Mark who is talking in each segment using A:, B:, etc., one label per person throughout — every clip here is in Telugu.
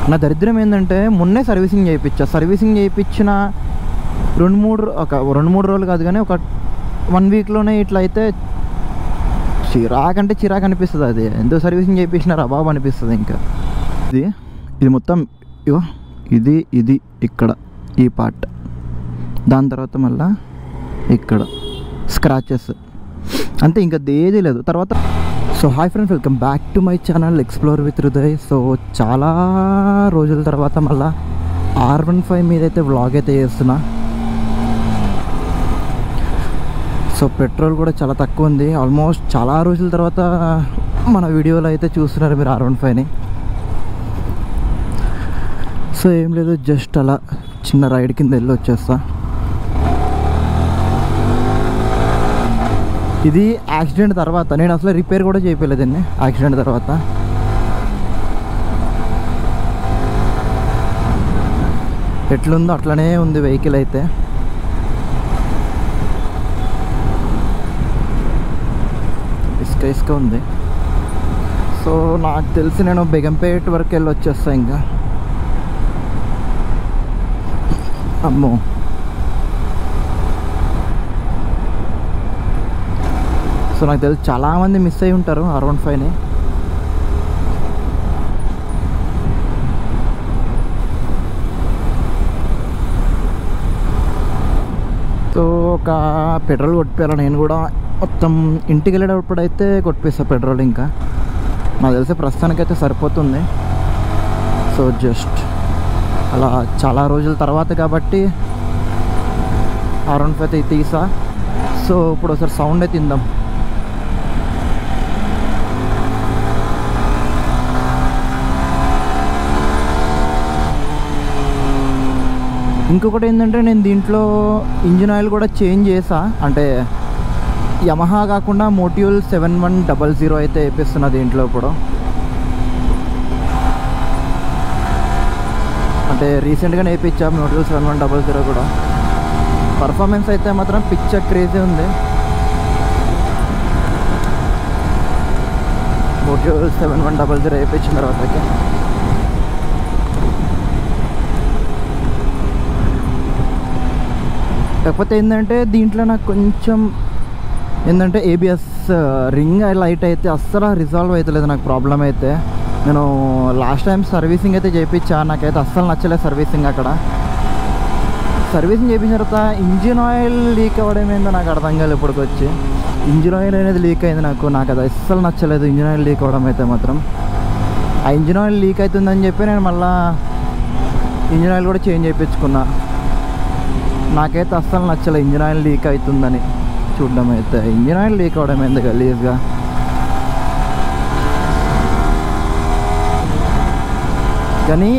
A: నా దరిద్రం ఏంటంటే మొన్నే సర్వీసింగ్ చేయించిన రెండు మూడు రోజులు కాదు కానీ ఒక 1 వీక్లోనే ఇట్లా అయితే చిరాకు అనిపిస్తుంది. అది ఎందుకు సర్వీసింగ్ చేయించినారా బాబు అనిపిస్తుంది. ఇంకా ఇది మొత్తం ఇగో ఇది ఇక్కడ ఈ పార్ట్, దాని తర్వాత మళ్ళా ఇక్కడ స్క్రాచెస్ అంతే, ఇంకా ఏదీ లేదు. తర్వాత so hi friends, welcome back to my channel explore with Hriday. So చాలా రోజుల తర్వాత మళ్ళీ R15 మీద అయితే వ్లాగ్ అయితే చేస్తున్నా. సో పెట్రోల్ కూడా చాలా తక్కువ ఉంది. ఆల్మోస్ట్ చాలా రోజుల తర్వాత మన వీడియోలో అయితే చూస్తున్నారు మీరు R15ని. సో ఏం లేదు, జస్ట్ అలా చిన్న రైడ్ కింద వెళ్ళి వచ్చేస్తా. ఇది యాక్సిడెంట్ తర్వాత, నేను అసలు రిపేర్ కూడా చేయలేదండి యాక్సిడెంట్ తర్వాత. ఎట్లుందో అట్లనే ఉంది వెహికల్ అయితే. ఇసుక ఉంది. సో నాకు తెలిసి నేను బేగంపేట వరకు వెళ్ళి వచ్చేస్తా. ఇంకా అమ్మో, సో నాకు తెలిసి చాలామంది మిస్ అయి ఉంటారు R15ని. సో ఒక పెట్రోల్ కొట్టిపోయాను నేను కూడా. మొత్తం ఇంటికి వెళ్ళేటప్పుడు అయితే కొట్టిపిస్తా పెట్రోల్. ఇంకా నాకు తెలిసి ప్రస్తుతానికైతే సరిపోతుంది. సో జస్ట్ అలా చాలా రోజుల తర్వాత కాబట్టి R15 అయితే తీసా. సో ఇప్పుడు ఒకసారి సౌండ్ అయితే తిందాం. ఇంకొకటి ఏంటంటే నేను దీంట్లో ఇంజిన్ ఆయిల్ కూడా చేంజ్ చేసా. అంటే యమహా కాకుండా మోటివ్యూల్ 7100 అయితే వేపిస్తున్నా దీంట్లో ఇప్పుడు. అంటే రీసెంట్గానే వేయించా మోటివ్యూల్ 7100 కూడా. పర్ఫార్మెన్స్ అయితే మాత్రం పిక్చర్ క్రేజీ ఉంది. మోటివ్యూల్ 7100 వేయించిన తర్వాతకి కాకపోతే ఏంటంటే దీంట్లో నాకు కొంచెం ఏంటంటే ABS రింగ్ లైట్ అయితే అస్సలు రిజాల్వ్ అవుతలేదు నాకు ప్రాబ్లం అయితే. నేను లాస్ట్ టైం సర్వీసింగ్ అయితే చేయించా, నాకైతే అస్సలు నచ్చలేదు సర్వీసింగ్. అక్కడ సర్వీసింగ్ చేయించిన తర్వాత ఇంజిన్ ఆయిల్ లీక్ అవ్వడం ఏందో నాకు అర్థం కాలేదు. ఇప్పటికి వచ్చి ఇంజిన్ ఆయిల్ అనేది లీక్ అయింది నాకు అది అస్సలు నచ్చలేదు. ఇంజిన్ ఆయిల్ లీక్ అవ్వడం అయితే మాత్రం, ఆ ఇంజిన్ ఆయిల్ లీక్ అవుతుందని చెప్పి నేను మళ్ళీ ఇంజిన్ ఆయిల్ కూడా చేంజ్ చేయించుకున్నా. నాకైతే అస్సలు నచ్చలేదు ఇంజిన్ ఆయిల్ లీక్ అవుతుందని చూడడం అయితే. ఇంజిన్ ఆయిల్ లీక్ అవ్వడం ఎందుకు గలీజ్గా. కానీ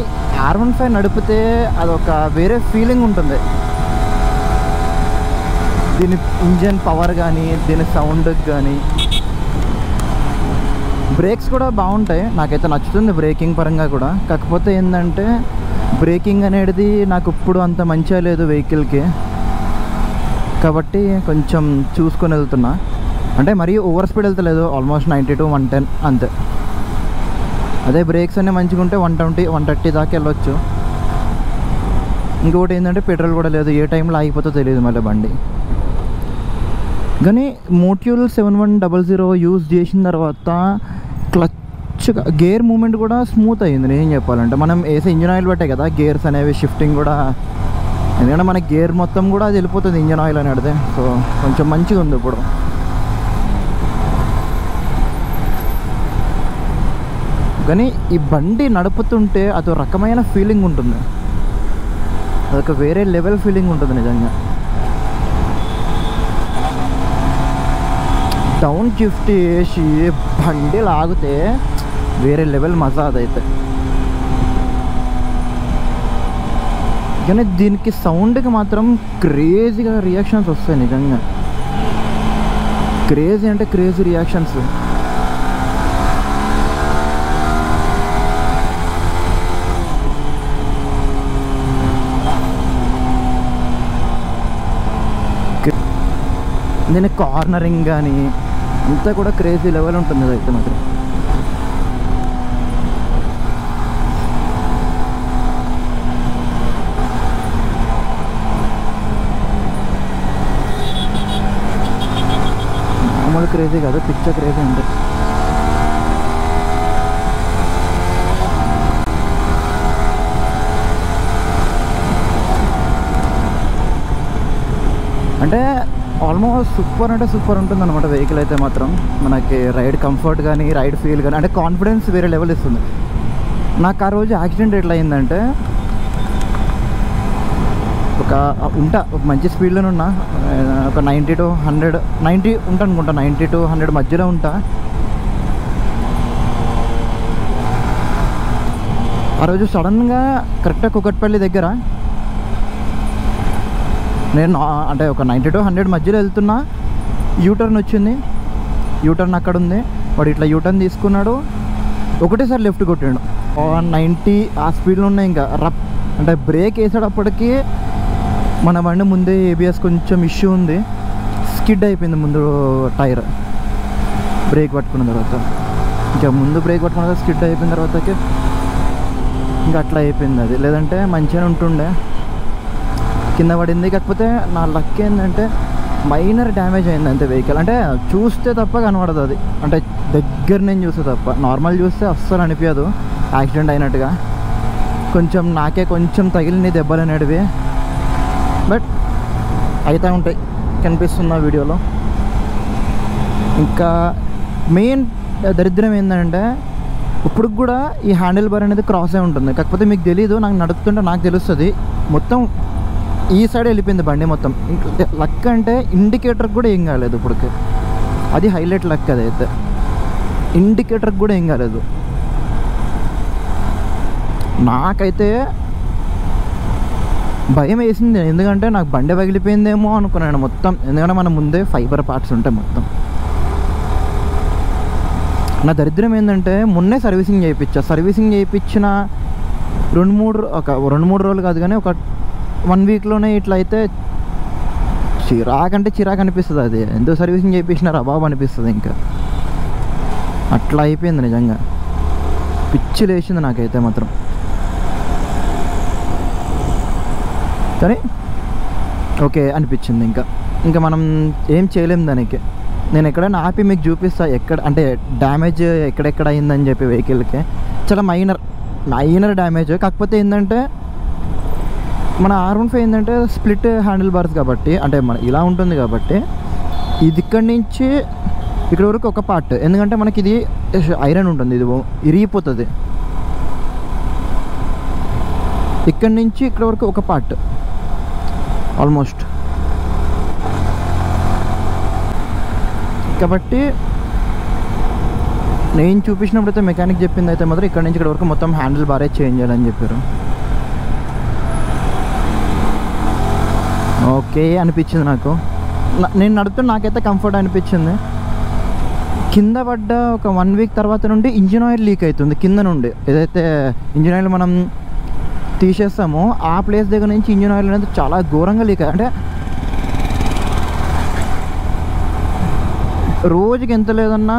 A: R15 నడిపితే అదొక వేరే ఫీలింగ్ ఉంటుంది. దీని ఇంజిన్ పవర్ కానీ, దీని సౌండ్కి కానీ, బ్రేక్స్ కూడా బాగుంటాయి. నాకైతే నచ్చుతుంది బ్రేకింగ్ పరంగా కూడా. కాకపోతే ఏంటంటే బ్రేకింగ్ అనేది నాకు ఇప్పుడు అంత మంచిగా లేదు వెహికల్కి, కాబట్టి కొంచెం చూసుకొని వెళ్తున్నా. అంటే మరీ ఓవర్ స్పీడ్ వెళ్తలేదు, ఆల్మోస్ట్ 90 to 110 అంతే. అదే బ్రేక్స్ అన్నీ మంచిగా ఉంటే 120, 130 దాకా వెళ్ళొచ్చు. ఇంకొకటి ఏంటంటే పెట్రోల్ కూడా లేదు, ఏ టైంలో ఆగిపోతుందో తెలియదు మళ్ళీ బండి. కానీ మోటివ్యూల్ 7100 యూజ్ చేసిన తర్వాత గేర్ మూమెంట్ కూడా స్మూత్ అయ్యింది. నేను చెప్పాలంటే మనం వేసే ఇంజిన్ ఆయిల్ బట్టే కదా గేర్స్ అనేవి షిఫ్టింగ్ కూడా. ఎందుకంటే మన గేర్ మొత్తం కూడా అది వెళ్ళిపోతుంది ఇంజిన్ ఆయిల్ అని అడితే. సో కొంచెం మంచిగా ఉంది ఇప్పుడు. కానీ ఈ బండి నడుపుతుంటే అదో రకమైన ఫీలింగ్ ఉంటుంది, అదొక వేరే లెవెల్ ఫీలింగ్ ఉంటుంది నిజంగా. డౌన్ షిఫ్ట్ చేసి బండి లాగితే వేరే లెవెల్ మజా అదైతే. కానీ దీనికి సౌండ్కి మాత్రం క్రేజీగా రియాక్షన్స్ వస్తాయి నిజంగా. క్రేజీ అంటే క్రేజీ రియాక్షన్స్. దీని కార్నరింగ్ కానీ అంతా కూడా క్రేజీ లెవెల్ ఉంటుంది అదైతే మాత్రం. మామూలు క్రేజీ కాదు, పిక్చర్ క్రేజీ ఉంది. అంటే ఆల్మోస్ట్ సూపర్ అంటే సూపర్ ఉంటుంది అనమాట వెహికల్ అయితే మాత్రం. మనకి రైడ్ కంఫర్ట్ కానీ రైడ్ ఫీల్ కానీ అంటే కాన్ఫిడెన్స్ వేరే లెవెల్ ఇస్తుంది. నాకు ఆ రోజు యాక్సిడెంట్ ఎట్లా అయిందంటే, ఒక మంచి స్పీడ్లోనే ఉన్నా, ఒక 90 to 100 90 ఉంటా అనుకుంటా, 90 to 100 మధ్యలో ఉంటా. ఆ రోజు సడన్గా కరెక్ట్గా కుకట్పల్లి దగ్గర నేను అంటే ఒక 90 to 100 మధ్యలో వెళ్తున్నా, యూటర్న్ వచ్చింది. యూటర్న్ అక్కడ ఉంది, వాడు ఇట్లా యూటర్న్ తీసుకున్నాడు, ఒకటేసారి లెఫ్ట్ కొట్టాడు. 90 ఆ స్పీడ్లో ఉన్నాయి. ఇంకా అంటే బ్రేక్ వేసేటప్పటికి మన బండి ముందే ఏబిఎస్ కొంచెం ఇష్యూ ఉంది, స్కిడ్ అయిపోయింది ముందు టైర్. బ్రేక్ పట్టుకున్న తర్వాత ఇంకా ముందు బ్రేక్ పట్టుకున్న తర్వాత స్కిడ్ అయిపోయిన తర్వాతకి ఇంకా అట్లా అయిపోయింది అది. లేదంటే మంచిగానే ఉంటుండే, కింద పడింది. కాకపోతే నా లక్ ఏంటంటే మైనర్ డ్యామేజ్ అయింది అంతే వెహికల్. అంటే చూస్తే తప్ప కనబడదు అది, అంటే దగ్గర నేను చూస్తే తప్ప. నార్మల్ చూస్తే అస్సలు అనిపించదు యాక్సిడెంట్ అయినట్టుగా. కొంచెం నాకే కొంచెం తగిలిన దెబ్బలు అనేటివి, బట్ అయితే ఉంటాయి, కనిపిస్తున్న వీడియోలో. ఇంకా మెయిన్ దరిద్రం ఏంటంటే ఇప్పుడు కూడా ఈ హ్యాండిల్ బార్ అనేది క్రాస్ అయి ఉంటుంది. కాకపోతే మీకు తెలీదు, నాకు నడుపుతుంటే నాకు తెలుస్తుంది. మొత్తం ఈ సైడ్ వెళ్ళిపోయింది బండి మొత్తం. లక్ అంటే ఇండికేటర్కి కూడా ఏం కాలేదు ఇప్పటికి, అది హైలైట్ లక్. అదైతే ఇండికేటర్కి కూడా ఏం కాలేదు. నాకైతే భయం వేసింది, ఎందుకంటే నాకు బండి పగిలిపోయిందేమో అనుకున్నాను మొత్తం. ఎందుకంటే మన ముందే ఫైబర్ పార్ట్స్ ఉంటాయి మొత్తం. నా దరిద్రం ఏంటంటే మొన్నే సర్వీసింగ్ చేయించిన 2-3 రోజులు కాదు కానీ ఒక 1 వీక్లోనే ఇట్లా అయితే చిరాకు అనిపిస్తుంది. అది ఎంతో సర్వీసింగ్ చేయించినారా బాబు అనిపిస్తుంది. ఇంకా అట్లా అయిపోయింది నిజంగా, పిచ్చి లేచింది నాకైతే మాత్రం. కానీ ఓకే అనిపించింది. ఇంకా మనం ఏం చేయలేము దానికి. నేను ఎక్కడైనా ఆపి మీకు చూపిస్తా ఎక్కడ అంటే డ్యామేజ్ ఎక్కడెక్కడ అయిందని చెప్పి వెహికల్కి. చాలా మైనర్ డ్యామేజ్. కాకపోతే ఏంటంటే మన R15 ఏంటంటే స్ప్లిట్ హ్యాండిల్ బార్స్ కాబట్టి, అంటే మన ఇలా ఉంటుంది కాబట్టి ఇది ఇక్కడి నుంచి ఇక్కడ వరకు ఒక పార్ట్. ఎందుకంటే మనకి ఇది ఐరన్ ఉంటుంది, ఇది ఇరిగిపోతుంది. ఇక్కడి నుంచి ఇక్కడ వరకు ఒక పార్ట్ ఆల్మోస్ట్. కాబట్టి నేను చూపించినప్పుడైతే మెకానిక్ చెప్పింది అయితే మాత్రం ఇక్కడ నుంచి ఇక్కడ వరకు మొత్తం హ్యాండిల్ బారే చేంజ్ చేయాలని చెప్పారు. ఓకే అనిపించింది నాకు. నేను నడుపుతూ నాకైతే కంఫర్ట్ అనిపించింది. కింద పడ్డ ఒక 1 వీక్ తర్వాత నుండి ఇంజిన్ ఆయిల్ లీక్ అవుతుంది కింద నుండి. ఏదైతే ఇంజిన్ ఆయిల్ మనం తీసేస్తామో ఆ ప్లేస్ దగ్గర నుంచి ఇంజిన్ ఆయిల్ అనేది చాలా ఘోరంగా లీక్ అయ్యి, అంటే రోజుకి ఎంత లేదన్నా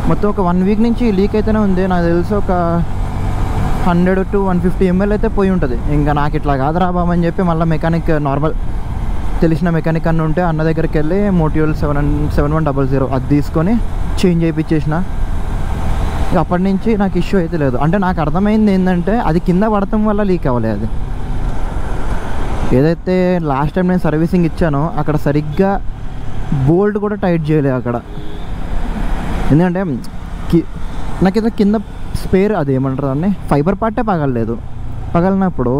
A: మొత్తం ఒక 1 వీక్ నుంచి లీక్ అయితేనే ఉంది. నాకు తెలిసి ఒక 100 to 150 ml అయితే పోయి ఉంటుంది. ఇంకా నాకు ఇట్లా కాదురా బాబు అని చెప్పి మళ్ళీ మెకానిక్, నార్మల్ తెలిసిన మెకానిక్ అన్న ఉంటే అన్న దగ్గరికి వెళ్ళి మోటియోల్ 7100 అది తీసుకొని చేంజ్ చేయించేసిన. అప్పటి నుంచి నాకు ఇష్యూ అయితే లేదు. అంటే నాకు అర్థమైంది ఏంటంటే అది కింద పడటం వల్ల లీక్ అవ్వలేదు. అది ఏదైతే లాస్ట్ టైం నేను సర్వీసింగ్ ఇచ్చానో అక్కడ సరిగ్గా బోల్ట్ కూడా టైట్ చేయలేదు అక్కడ. ఎందుకంటే నాకైతే కింద స్పేర్ అది ఏమంటారు దాన్ని ఫైబర్ పార్టే పగలలేదు. పగలినప్పుడు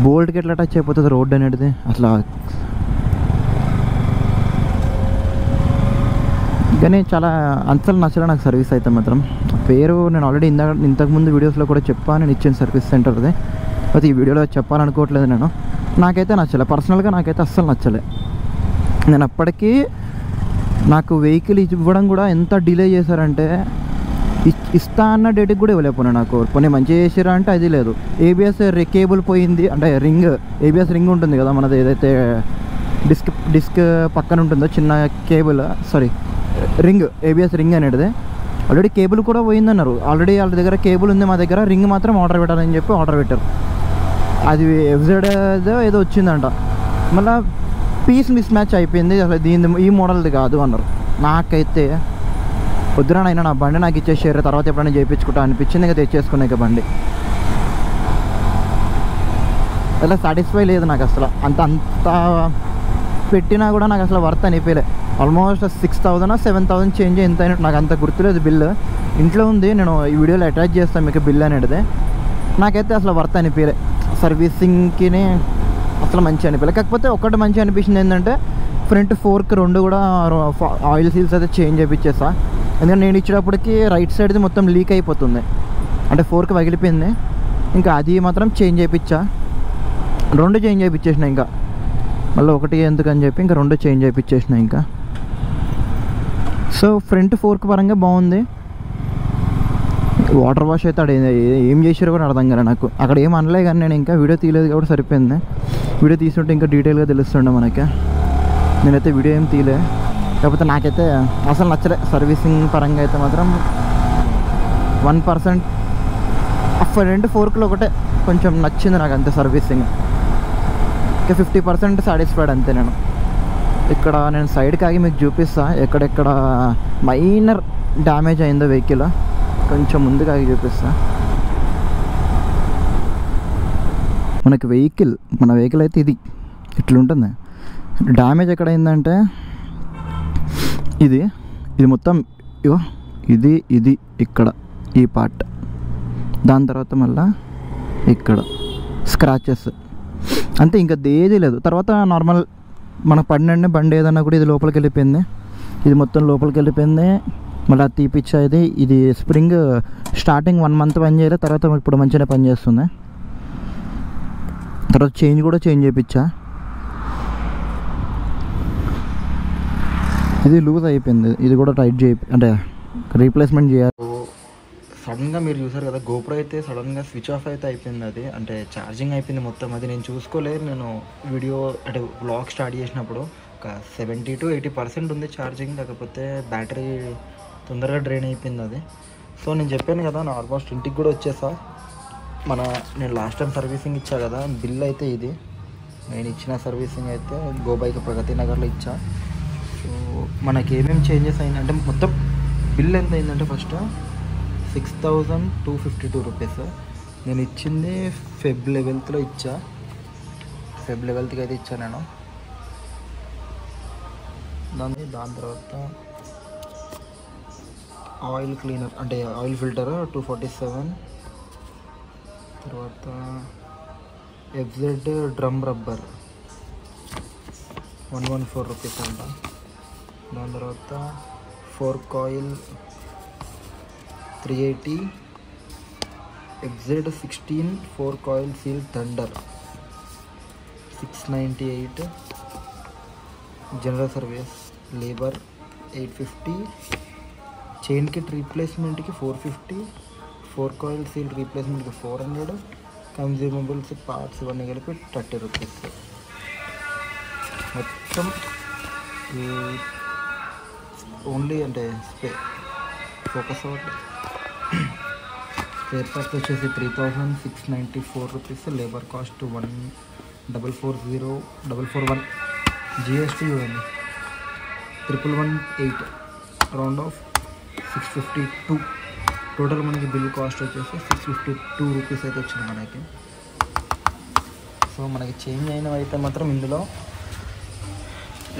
A: బోల్ట్కి ఎట్లా టచ్ అయిపోతుంది రోడ్ అనేది, అట్లా. కానీ చాలా అసలు నచ్చలే నాకు సర్వీస్ అయితే మాత్రం. పేరు నేను ఆల్రెడీ ఇంతకుముందు వీడియోస్లో కూడా చెప్పాను, నేను ఇచ్చిన సర్వీస్ సెంటర్ది. అయితే ఈ వీడియోలో చెప్పాలనుకోవట్లేదు నేను. నాకైతే నచ్చలే, పర్సనల్గా నాకైతే అస్సలు నచ్చలే. నేను అప్పటికీ నాకు వెహికల్ ఇవ్వడం కూడా ఎంత డిలే చేశారంటే, ఇస్తా అన్న డేట్కి కూడా ఇవ్వలేకపోయినా. నాకు కొన్ని మంచిగా చేసారా అంటే అది లేదు. ఏబిఎస్ కేబుల్ పోయింది, అంటే ఏబిఎస్ రింగ్ ఉంటుంది కదా మనది, ఏదైతే డిస్క్ పక్కన ఉంటుందో చిన్న కేబుల్, రింగ్, ఏబిఎస్ రింగ్ అనేది ఆల్రెడీ కేబుల్ కూడా పోయిందన్నారు. ఆల్రెడీ వాళ్ళ దగ్గర కేబుల్ ఉంది, మా దగ్గర రింగ్ మాత్రం ఆర్డర్ పెట్టాలని చెప్పి ఆర్డర్ పెట్టారు. అది ఎఫ్జెడ్ ఏదో వచ్చిందంట. మళ్ళీ పీస్ మిస్ మ్యాచ్ అయిపోయింది, అసలు ఈ మోడల్ది కాదు అన్నారు. నాకైతే వద్దురానైనా నా బండి నాకు ఇచ్చేసారు, తర్వాత ఎప్పుడైనా చేయించుకుంటా అనిపించింది, ఇంకా తెచ్చేసుకున్నా ఇక బండి. అలా సాటిస్ఫై లేదు నాకు అసలు, అంత పెట్టినా కూడా నాకు అసలు వర్త్ అనిపించలే. ఆల్మోస్ట్ 6,000 7,000 చేంజ్ ఎంత అయినట్టు, నాకు అంత గుర్తులేదు బిల్లు. ఇంట్లో ఉంది, నేను ఈ వీడియోలో అటాచ్ చేస్తాను మీకు బిల్ అనేది. నాకైతే అసలు వర్త్ అనిపించలే, సర్వీసింగ్కి అసలు మంచి అనిపించలే. కాకపోతే ఒకటి మంచి అనిపించింది ఏంటంటే ఫ్రంట్ ఫోర్క్ రెండు కూడా ఆయిల్ సీల్స్ అయితే చేంజ్ చేయించేసా. ఎందుకంటే నేను ఇచ్చేటప్పటికి రైట్ సైడ్ది మొత్తం లీక్ అయిపోతుంది, అంటే ఫోర్క్ పగిలిపోయింది. ఇంకా అది మాత్రం చేంజ్ చేయించా, రెండు చేంజ్ చేయించేసిన. ఇంకా మళ్ళీ ఒకటి ఎందుకని చెప్పి ఇంకా రెండు చేంజ్ చేయించేసిన. ఇంకా సో ఫ్రంట్ ఫోర్క్ పరంగా బాగుంది. వాటర్ వాష్ అయితే అక్కడ ఏం చేసారో కూడా అర్థం కాలే నాకు. అక్కడ ఏం అనలే, కానీ నేను ఇంకా వీడియో తీయలేదు కాబట్టి సరిపోయింది. వీడియో తీసుకుంటే ఇంకా డీటెయిల్గా తెలుస్తుండే మనకి. నేనైతే వీడియో ఏం తీయలే, కాకపోతే నాకైతే అసలు నచ్చలే. సర్వీసింగ్ పరంగా అయితే మాత్రం 1% ఫ్రంట్ ఫోర్క్లో ఒకటే కొంచెం నచ్చింది నాకు, అంతే సర్వీసింగ్. ఇంకా 50% సాటిస్ఫైడ్ అంతే. ఇక్కడ నేను సైడ్కి ఆగి మీకు చూపిస్తా ఎక్కడెక్కడ మైనర్ డ్యామేజ్ అయిందో వెహికల్, కొంచెం ముందుకు ఆగి చూపిస్తా. మన వెహికల్ అయితే ఇది ఇట్లుంటుంది. డ్యామేజ్ ఎక్కడైందంటే ఇది మొత్తం ఇది ఇక్కడ ఈ పార్ట్, దాని తర్వాత మళ్ళీ ఇక్కడ స్క్రాచెస్ అంతే, ఇంకా ఏదీ లేదు. తర్వాత నార్మల్ మన పడినండి బండి ఏదన్నా కూడా ఇది లోపలికి వెళ్ళిపోయింది, ఇది మొత్తం లోపలికి వెళ్ళిపోయింది. మళ్ళీ అది తీపిచ్చా. ఇది స్ప్రింగ్ స్టార్టింగ్ 1 month పని చేయలేదు, తర్వాత ఇప్పుడు మంచిగానే పని చేస్తుంది. తర్వాత చేంజ్ కూడా చేంజ్ చేయించా. ఇది లూజ్ అయిపోయింది, ఇది కూడా టైట్ అంటే రీప్లేస్మెంట్ చేయాలి. సడన్గా మీరు చూసారు కదా, గోప్రో అయితే సడన్గా స్విచ్ ఆఫ్ అయితే అయిపోయింది. అది అంటే ఛార్జింగ్ అయిపోయింది మొత్తం. అది నేను చూసుకోలేదు. నేను వీడియో అంటే వ్లాగ్ స్టార్ట్ చేసినప్పుడు ఒక 70 to 80% ఉంది ఛార్జింగ్, కాకపోతే బ్యాటరీ తొందరగా డ్రైన్ అయిపోయింది అది. సో నేను చెప్పాను కదా, నా ఆల్మోస్ట్ ఇంటికి కూడా వచ్చేసా. నేను లాస్ట్ టైం సర్వీసింగ్ ఇచ్చా కదా, బిల్ అయితే ఇది. నేను ఇచ్చిన సర్వీసింగ్ అయితే గోబైక్ ప్రగతి నగర్లో ఇచ్చా. సో మనకి ఏమేమి చేంజెస్ అయిందంటే మొత్తం బిల్ ఎంత అయిందంటే ఫస్ట్ 6,252 రూపీస్. నేను ఇచ్చింది Feb 11th ఇచ్చా. Feb 11th అయితే ఇచ్చా నేను. దాని తర్వాత ఆయిల్ క్లీనర్ అంటే ఆయిల్ ఫిల్టర్ 247. తర్వాత FZ డ్రమ్ రబ్బర్ 114 రూపీస్ అంట. దాని తర్వాత fork oil 380. FZ 16 fork oil seal thunder 698. General service labour 850. Chain kit రీప్లేస్మెంట్కి 450. ఫోర్క్ ఆయిల్ సీల్ రీప్లేస్మెంట్కి 400. కన్జ్యూమబుల్స్ పార్ట్స్ ఇవన్నీ కలిపి 30 రూపీస్. మొత్తం ఓన్లీ అంటే ఫోకస్ అవుట్ స్పేర్ పార్ట్స్ వచ్చేసి 3,694 rupees. Labour cost 1,440,441. GST 1,118. Round of 652. Total మనకి బిల్ కాస్ట్ వచ్చేసి 652 రూపీస్ అయితే వచ్చింది మనకి. సో మనకి చేంజ్ అయినవి అయితే మాత్రం ఇందులో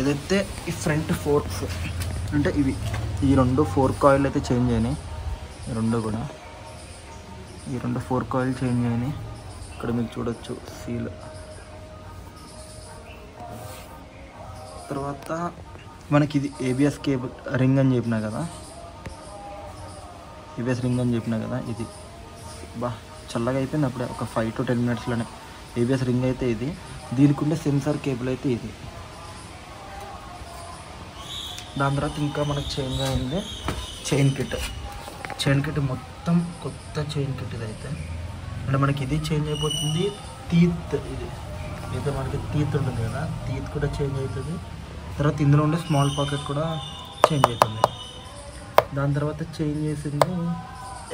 A: ఏదైతే ఈ ఫ్రంట్ ఫోర్క్స్ అంటే ఈ రెండు ఫోర్క్ ఆయిల్ అయితే చేంజ్ అయినాయి. ఈ రెండు ఫోర్క్ ఆయిల్ చేంజ్ అయినాయి. ఇక్కడ మీకు చూడొచ్చు సీల్. తర్వాత మనకి ఇది ABS కేబుల్ రింగ్ అని చెప్పినా కదా, ఇది చల్లగా అయిపోయింది అప్పుడే ఒక 5 to 10 minutesలోనే. ABS రింగ్ అయితే ఇది. దీనికి ఉండే సెన్సార్ కేబుల్ అయితే ఇది. దాని తర్వాత ఇంకా మనకు చేంజ్ అయింది చైన్ కిట్ మొత్తం కొత్త చైన్ కిట్. ఇది అయితే అంటే మనకి ఇది చేంజ్ అయిపోతుంది. టీత్ అయితే మనకి టీత్ ఉంటుంది కదా, టీత్ కూడా చేంజ్ అవుతుంది. తర్వాత ఇందులో ఉండే స్మాల్ పాకెట్ కూడా చేంజ్ అవుతుంది. దాని తర్వాత చేంజ్ చేసింది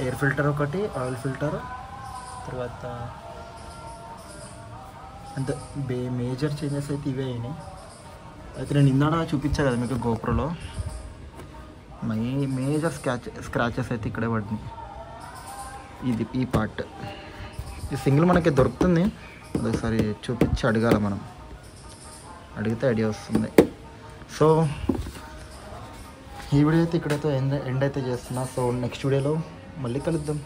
A: ఎయిర్ ఫిల్టర్ ఒకటి, ఆయిల్ ఫిల్టర్. తర్వాత అంటే మేజర్ చేంజెస్ అయితే ఇవే అయినాయి. అయితే నేను ఇందాక చూపించా కదా మీకు గోప్రోలో, మేజర్ స్క్రాచెస్ అయితే ఇక్కడే పడినాయి. ఇది ఈ పార్ట్, ఈ సింగిల్ మనకి దొరుకుతుంది. అదొకసారి చూపించి అడగాలి, మనం అడిగితే ఐడియా వస్తుంది. సో ఈ వీడియో అయితే ఇక్కడైతే ఎండ్ అయితే చేస్తున్నా. సో నెక్స్ట్ వీడియోలో మళ్ళీ కలుద్దాం.